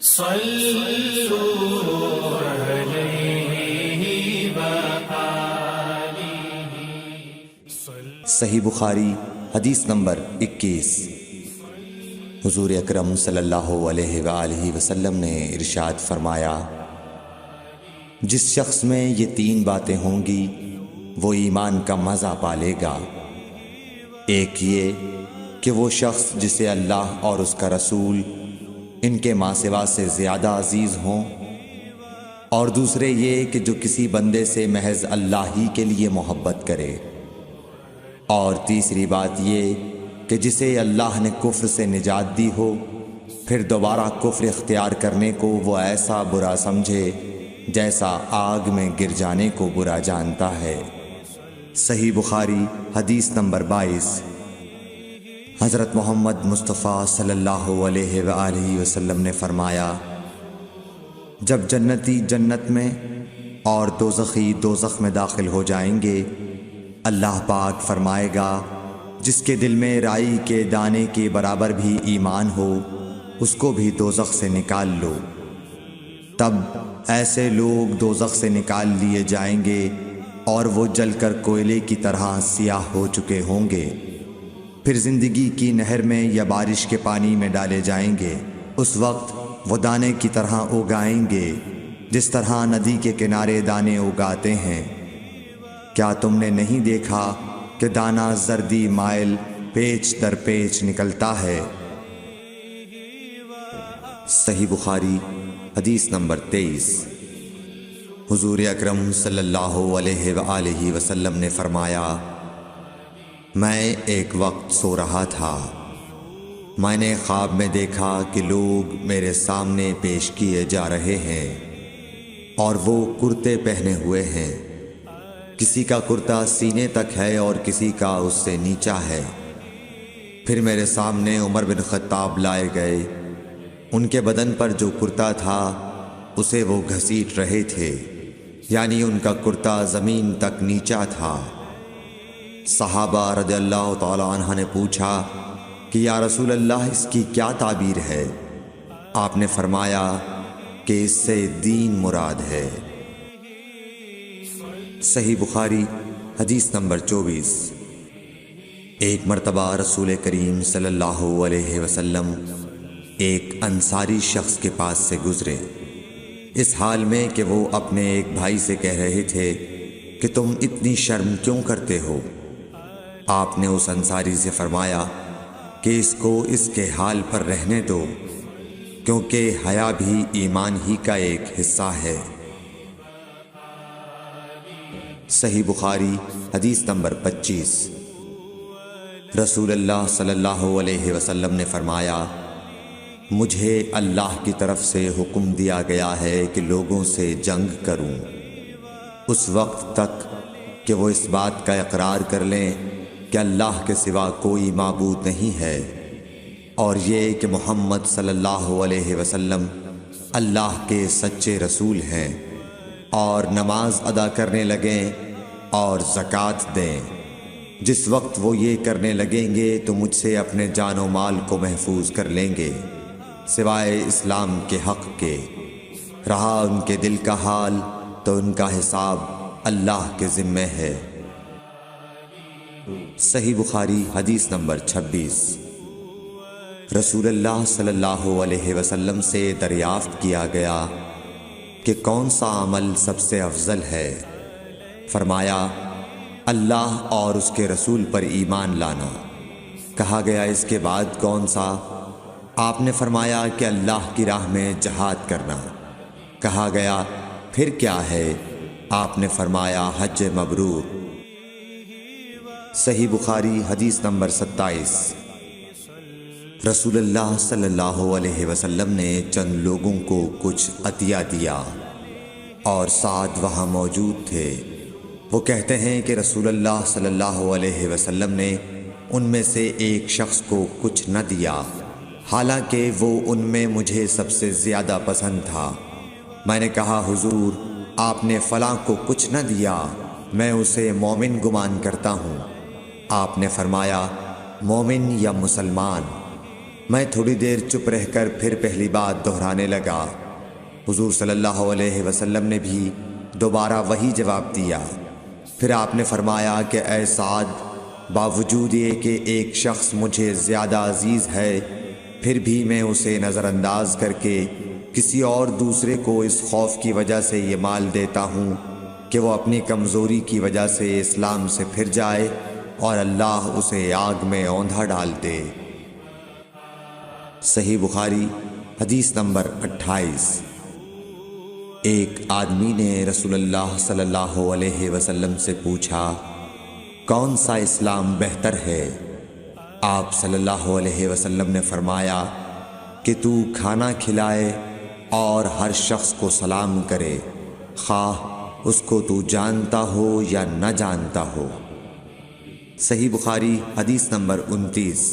صلوا علیہ وآلہ۔ صحیح بخاری حدیث نمبر 21۔ حضور اکرم صلی اللہ علیہ وآلہ وسلم نے ارشاد فرمایا، جس شخص میں یہ 3 باتیں ہوں گی وہ ایمان کا مزہ پالے گا۔ ایک یہ کہ وہ شخص جسے اللہ اور اس کا رسول ان کے ماں سوا سے زیادہ عزیز ہوں، اور دوسرے یہ کہ جو کسی بندے سے محض اللہ ہی کے لیے محبت کرے، اور تیسری بات یہ کہ جسے اللہ نے کفر سے نجات دی ہو پھر دوبارہ کفر اختیار کرنے کو وہ ایسا برا سمجھے جیسا آگ میں گر جانے کو برا جانتا ہے۔ صحیح بخاری حدیث نمبر 22۔ حضرت محمد مصطفیٰ صلی اللہ علیہ وآلہ وسلم نے فرمایا، جب جنتی جنت میں اور دوزخی دوزخ میں داخل ہو جائیں گے، اللہ پاک فرمائے گا جس کے دل میں رائی کے دانے کے برابر بھی ایمان ہو اس کو بھی دوزخ سے نکال لو۔ تب ایسے لوگ دوزخ سے نکال لیے جائیں گے اور وہ جل کر کوئلے کی طرح سیاہ ہو چکے ہوں گے، پھر زندگی کی نہر میں یا بارش کے پانی میں ڈالے جائیں گے۔ اس وقت وہ دانے کی طرح اگائیں گے جس طرح ندی کے کنارے دانے اگاتے ہیں۔ کیا تم نے نہیں دیکھا کہ دانہ زردی مائل پیچ در پیچ نکلتا ہے؟ صحیح بخاری حدیث نمبر 23۔ حضور اکرم صلی اللہ علیہ وآلہ وسلم نے فرمایا، میں ایک وقت سو رہا تھا، میں نے خواب میں دیکھا کہ لوگ میرے سامنے پیش کیے جا رہے ہیں اور وہ کرتے پہنے ہوئے ہیں، کسی کا کرتا سینے تک ہے اور کسی کا اس سے نیچا ہے۔ پھر میرے سامنے عمر بن خطاب لائے گئے، ان کے بدن پر جو کرتا تھا اسے وہ گھسیٹ رہے تھے، یعنی ان کا کرتا زمین تک نیچا تھا۔ صحابہ رضی اللہ تعالی عنہ نے پوچھا کہ یا رسول اللہ اس کی کیا تعبیر ہے؟ آپ نے فرمایا کہ اس سے دین مراد ہے۔ صحیح بخاری حدیث نمبر 24۔ ایک مرتبہ رسول کریم صلی اللہ علیہ وسلم ایک انصاری شخص کے پاس سے گزرے، اس حال میں کہ وہ اپنے ایک بھائی سے کہہ رہے تھے کہ تم اتنی شرم کیوں کرتے ہو؟ آپ نے اس انصاری سے فرمایا کہ اس کو اس کے حال پر رہنے دو، کیونکہ حیا بھی ایمان ہی کا ایک حصہ ہے۔ صحیح بخاری حدیث نمبر 25۔ رسول اللہ صلی اللہ علیہ وسلم نے فرمایا، مجھے اللہ کی طرف سے حکم دیا گیا ہے کہ لوگوں سے جنگ کروں اس وقت تک کہ وہ اس بات کا اقرار کر لیں کہ اللہ کے سوا کوئی معبود نہیں ہے، اور یہ کہ محمد صلی اللہ علیہ وسلم اللہ کے سچے رسول ہیں، اور نماز ادا کرنے لگیں اور زکوٰۃ دیں۔ جس وقت وہ یہ کرنے لگیں گے تو مجھ سے اپنے جان و مال کو محفوظ کر لیں گے سوائے اسلام کے حق کے۔ رہا ان کے دل کا حال تو ان کا حساب اللہ کے ذمے ہے۔ صحیح بخاری حدیث نمبر 26۔ رسول اللہ صلی اللہ علیہ وسلم سے دریافت کیا گیا کہ کون سا عمل سب سے افضل ہے؟ فرمایا، اللہ اور اس کے رسول پر ایمان لانا۔ کہا گیا اس کے بعد کون سا؟ آپ نے فرمایا کہ اللہ کی راہ میں جہاد کرنا۔ کہا گیا پھر کیا ہے؟ آپ نے فرمایا حج مبرور۔ صحیح بخاری حدیث نمبر 27۔ رسول اللہ صلی اللہ علیہ وسلم نے چند لوگوں کو کچھ عطیہ دیا اور سعد وہاں موجود تھے۔ وہ کہتے ہیں کہ رسول اللہ صلی اللہ علیہ وسلم نے ان میں سے ایک شخص کو کچھ نہ دیا، حالانکہ وہ ان میں مجھے سب سے زیادہ پسند تھا۔ میں نے کہا حضور آپ نے فلاں کو کچھ نہ دیا، میں اسے مومن گمان کرتا ہوں۔ آپ نے فرمایا مومن یا مسلمان؟ میں تھوڑی دیر چپ رہ کر پھر پہلی بات دہرانے لگا۔ حضور صلی اللہ علیہ وسلم نے بھی دوبارہ وہی جواب دیا۔ پھر آپ نے فرمایا کہ اے سعد، باوجود یہ کہ ایک شخص مجھے زیادہ عزیز ہے، پھر بھی میں اسے نظر انداز کر کے کسی اور دوسرے کو اس خوف کی وجہ سے یہ مال دیتا ہوں کہ وہ اپنی کمزوری کی وجہ سے اسلام سے پھر جائے اور اللہ اسے آگ میں اوندھا ڈال دے۔ صحیح بخاری حدیث نمبر 28۔ ایک آدمی نے رسول اللہ صلی اللہ علیہ وسلم سے پوچھا، کون سا اسلام بہتر ہے؟ آپ صلی اللہ علیہ وسلم نے فرمایا کہ تو کھانا کھلائے اور ہر شخص کو سلام کرے، خواہ اس کو تو جانتا ہو یا نہ جانتا ہو۔ صحیح بخاری حدیث نمبر 29۔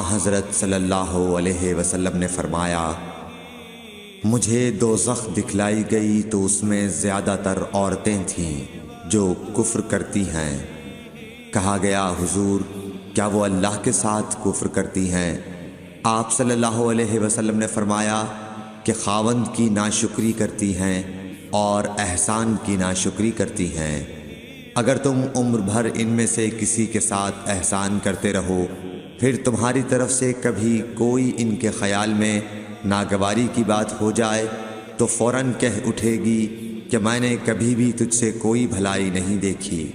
حضرت صلی اللہ علیہ وسلم نے فرمایا، مجھے دوزخ دکھلائی گئی تو اس میں زیادہ تر عورتیں تھیں جو کفر کرتی ہیں۔ کہا گیا، حضور کیا وہ اللہ کے ساتھ کفر کرتی ہیں؟ آپ صلی اللہ علیہ وسلم نے فرمایا کہ خاوند کی ناشکری کرتی ہیں اور احسان کی ناشکری کرتی ہیں۔ اگر تم عمر بھر ان میں سے کسی کے ساتھ احسان کرتے رہو، پھر تمہاری طرف سے کبھی کوئی ان کے خیال میں ناگواری کی بات ہو جائے تو فوراً کہہ اٹھے گی کہ میں نے کبھی بھی تجھ سے کوئی بھلائی نہیں دیکھی۔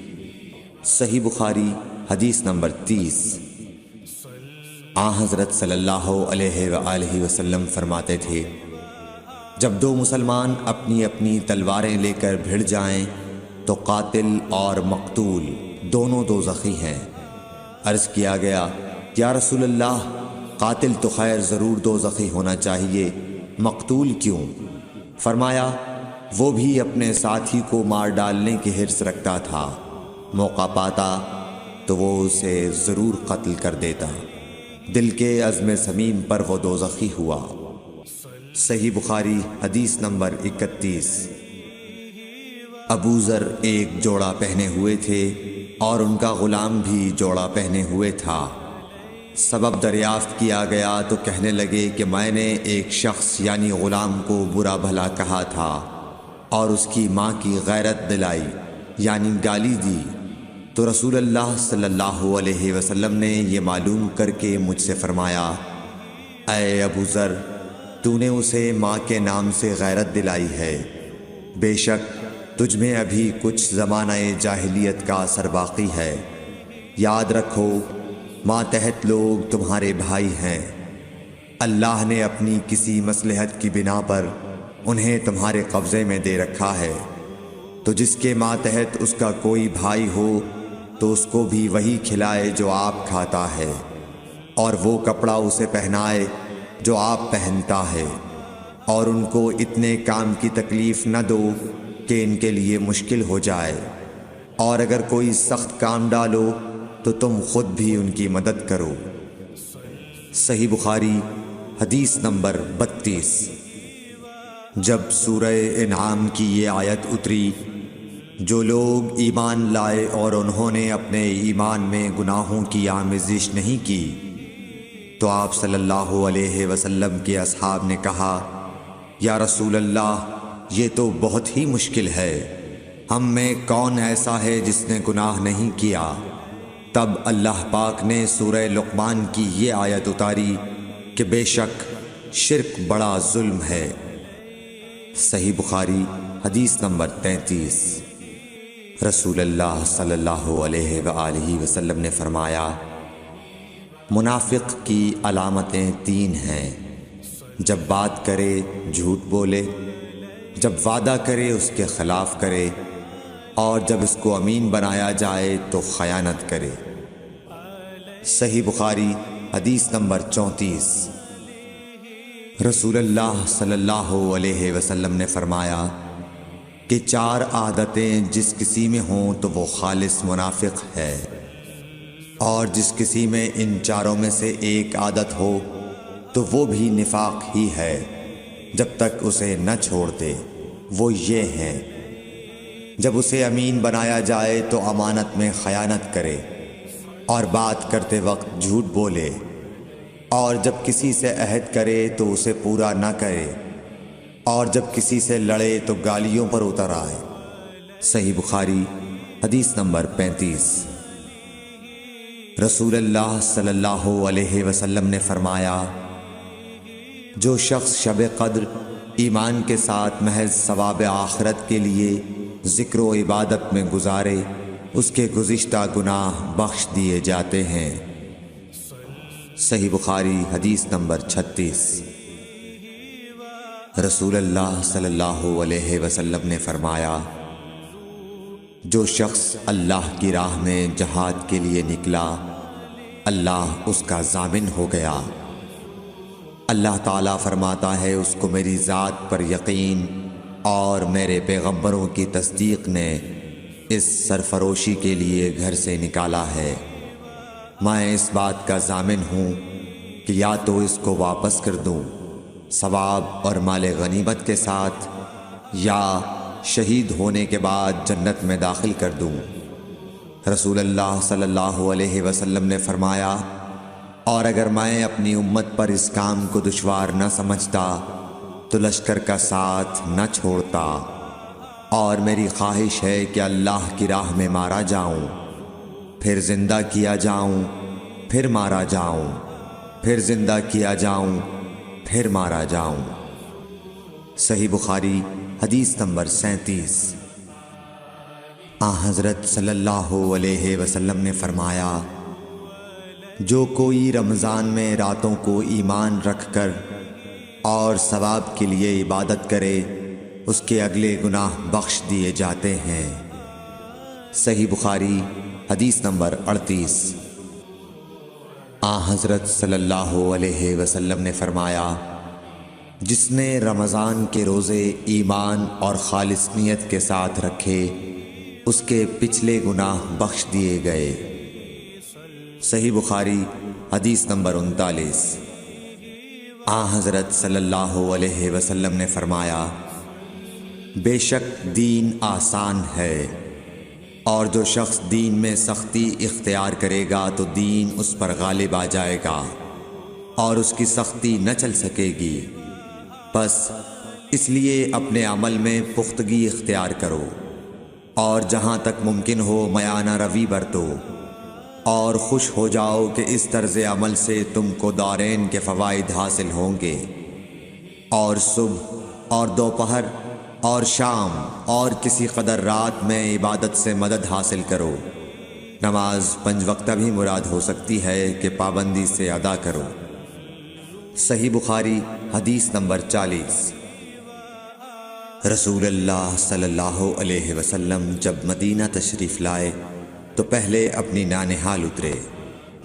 صحیح بخاری حدیث نمبر 30۔ حضرت صلی اللہ علیہ وآلہ وسلم فرماتے تھے، جب دو مسلمان اپنی اپنی تلواریں لے کر بھڑ جائیں تو قاتل اور مقتول دونوں دوزخی ہیں۔ عرض کیا گیا، یا رسول اللہ، قاتل تو خیر ضرور دوزخی ہونا چاہیے، مقتول کیوں؟ فرمایا، وہ بھی اپنے ساتھی کو مار ڈالنے کی حرص رکھتا تھا، موقع پاتا تو وہ اسے ضرور قتل کر دیتا، دل کے عزم صمیم پر وہ دوزخی ہوا۔ صحیح بخاری حدیث نمبر 31۔ ابو ذر ایک جوڑا پہنے ہوئے تھے اور ان کا غلام بھی جوڑا پہنے ہوئے تھا۔ سبب دریافت کیا گیا تو کہنے لگے کہ میں نے ایک شخص یعنی غلام کو برا بھلا کہا تھا اور اس کی ماں کی غیرت دلائی یعنی گالی دی، تو رسول اللہ صلی اللہ علیہ وسلم نے یہ معلوم کر کے مجھ سے فرمایا، اے ابو ذر، تو نے اسے ماں کے نام سے غیرت دلائی ہے، بے شک تجھ میں ابھی کچھ زمانہ جاہلیت کا اثر باقی ہے۔ یاد رکھو، ماتحت لوگ تمہارے بھائی ہیں، اللہ نے اپنی کسی مصلحت کی بنا پر انہیں تمہارے قبضے میں دے رکھا ہے، تو جس کے ماتحت اس کا کوئی بھائی ہو تو اس کو بھی وہی کھلائے جو آپ کھاتا ہے، اور وہ کپڑا اسے پہنائے جو آپ پہنتا ہے، اور ان کو اتنے کام کی تکلیف نہ دو کہ ان کے لیے مشکل ہو جائے، اور اگر کوئی سخت کام ڈالو تو تم خود بھی ان کی مدد کرو۔ صحیح بخاری حدیث نمبر 32۔ جب سورہ انعام کی یہ آیت اتری، جو لوگ ایمان لائے اور انہوں نے اپنے ایمان میں گناہوں کی آمیزش نہیں کی، تو آپ صلی اللہ علیہ وسلم کے اصحاب نے کہا، یا رسول اللہ، یہ تو بہت ہی مشکل ہے، ہم میں کون ایسا ہے جس نے گناہ نہیں کیا؟ تب اللہ پاک نے سورہ لقمان کی یہ آیت اتاری کہ بے شک شرک بڑا ظلم ہے۔ صحیح بخاری حدیث نمبر 33۔ رسول اللہ صلی اللہ علیہ وآلہ وسلم نے فرمایا، منافق کی علامتیں 3 ہیں، جب بات کرے جھوٹ بولے، جب وعدہ کرے اس کے خلاف کرے، اور جب اس کو امین بنایا جائے تو خیانت کرے۔ صحیح بخاری حدیث نمبر 34۔ رسول اللہ صلی اللہ علیہ وسلم نے فرمایا کہ 4 عادتیں جس کسی میں ہوں تو وہ خالص منافق ہے، اور جس کسی میں ان 4 میں سے ایک عادت ہو تو وہ بھی نفاق ہی ہے جب تک اسے نہ چھوڑ دے۔ وہ یہ ہیں، جب اسے امین بنایا جائے تو امانت میں خیانت کرے، اور بات کرتے وقت جھوٹ بولے، اور جب کسی سے عہد کرے تو اسے پورا نہ کرے، اور جب کسی سے لڑے تو گالیوں پر اتر آئے۔ صحیح بخاری حدیث نمبر 35۔ رسول اللہ صلی اللہ علیہ وسلم نے فرمایا، جو شخص شب قدر ایمان کے ساتھ محض ثواب آخرت کے لیے ذکر و عبادت میں گزارے، اس کے گزشتہ گناہ بخش دیے جاتے ہیں۔ صحیح بخاری حدیث نمبر 36۔ رسول اللہ صلی اللہ علیہ وسلم نے فرمایا، جو شخص اللہ کی راہ میں جہاد کے لیے نکلا، اللہ اس کا ضامن ہو گیا۔ اللہ تعالیٰ فرماتا ہے، اس کو میری ذات پر یقین اور میرے پیغمبروں کی تصدیق نے اس سرفروشی کے لیے گھر سے نکالا ہے۔ میں اس بات کا ضامن ہوں کہ یا تو اس کو واپس کر دوں ثواب اور مال غنیمت کے ساتھ، یا شہید ہونے کے بعد جنت میں داخل کر دوں۔ رسول اللہ صلی اللہ علیہ وسلم نے فرمایا، اور اگر میں اپنی امت پر اس کام کو دشوار نہ سمجھتا تو لشکر کا ساتھ نہ چھوڑتا، اور میری خواہش ہے کہ اللہ کی راہ میں مارا جاؤں، پھر زندہ کیا جاؤں، پھر مارا جاؤں، پھر زندہ کیا جاؤں، پھر مارا جاؤں۔ صحیح بخاری حدیث نمبر 37۔ حضرت صلی اللہ علیہ وسلم نے فرمایا، جو کوئی رمضان میں راتوں کو ایمان رکھ کر اور ثواب کے لیے عبادت کرے، اس کے اگلے گناہ بخش دیے جاتے ہیں۔ صحیح بخاری حدیث نمبر 38۔ حضرت صلی اللہ علیہ وسلم نے فرمایا، جس نے رمضان کے روزے ایمان اور خالص نیت کے ساتھ رکھے، اس کے پچھلے گناہ بخش دیے گئے۔ صحیح بخاری حدیث نمبر 39۔ حضرت صلی اللہ علیہ وسلم نے فرمایا، بے شک دین آسان ہے، اور جو شخص دین میں سختی اختیار کرے گا تو دین اس پر غالب آ جائے گا اور اس کی سختی نہ چل سکے گی۔ بس اس لیے اپنے عمل میں پختگی اختیار کرو، اور جہاں تک ممکن ہو میانہ روی برتو، اور خوش ہو جاؤ کہ اس طرز عمل سے تم کو دارین کے فوائد حاصل ہوں گے، اور صبح اور دوپہر اور شام اور کسی قدر رات میں عبادت سے مدد حاصل کرو۔ نماز 5 وقتہ بھی مراد ہو سکتی ہے کہ پابندی سے ادا کرو۔ صحیح بخاری حدیث نمبر 40۔ رسول اللہ صلی اللہ علیہ وسلم جب مدینہ تشریف لائے تو پہلے اپنی نانہال اترے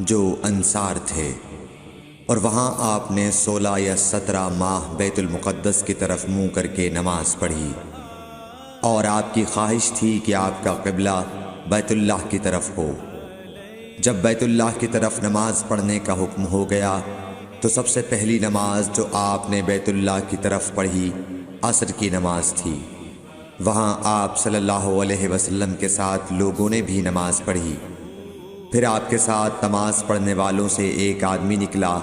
جو انصار تھے، اور وہاں آپ نے 16 یا 17 ماہ بیت المقدس کی طرف منہ کر کے نماز پڑھی، اور آپ کی خواہش تھی کہ آپ کا قبلہ بیت اللہ کی طرف ہو۔ جب بیت اللہ کی طرف نماز پڑھنے کا حکم ہو گیا تو سب سے پہلی نماز جو آپ نے بیت اللہ کی طرف پڑھی عصر کی نماز تھی۔ وہاں آپ صلی اللہ علیہ وسلم کے ساتھ لوگوں نے بھی نماز پڑھی۔ پھر آپ کے ساتھ نماز پڑھنے والوں سے ایک آدمی نکلا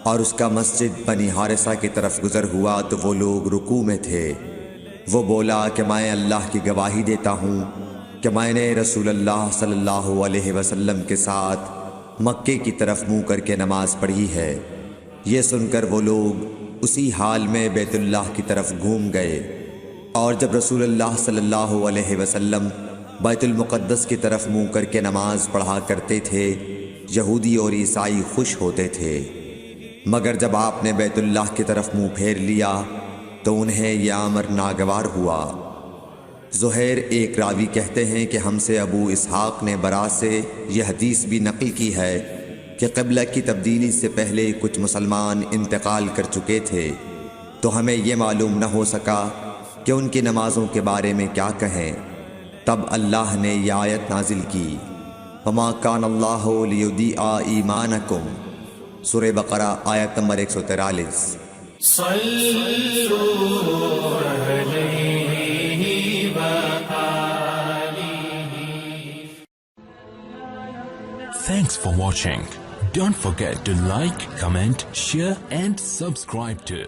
اور اس کا مسجد بنی حارثہ کی طرف گزر ہوا تو وہ لوگ رکوع میں تھے۔ وہ بولا کہ میں اللہ کی گواہی دیتا ہوں کہ میں نے رسول اللہ صلی اللہ علیہ وسلم کے ساتھ مکے کی طرف منہ کر کے نماز پڑھی ہے۔ یہ سن کر وہ لوگ اسی حال میں بیت اللہ کی طرف گھوم گئے، اور جب رسول اللہ صلی اللہ علیہ وسلم بیت المقدس کی طرف منہ کر کے نماز پڑھا کرتے تھے، یہودی اور عیسائی خوش ہوتے تھے، مگر جب آپ نے بیت اللہ کی طرف منہ پھیر لیا تو انہیں یہ امر ناگوار ہوا۔ زہیر ایک راوی کہتے ہیں کہ ہم سے ابو اسحاق نے برا سے یہ حدیث بھی نقل کی ہے کہ قبلہ کی تبدیلی سے پہلے کچھ مسلمان انتقال کر چکے تھے، تو ہمیں یہ معلوم نہ ہو سکا کہ ان کی نمازوں کے بارے میں کیا کہیں۔ تب اللہ نے یہ آیت نازل کی، وَمَا كَانَ اللَّهُ لِيُضِيعَ إِيمَانَكُمْ، سورہ بقرہ آیت نمبر 143۔ صلوا علیہ وآلہ۔ Thanks for watching. Don't forget to like, comment, share and subscribe to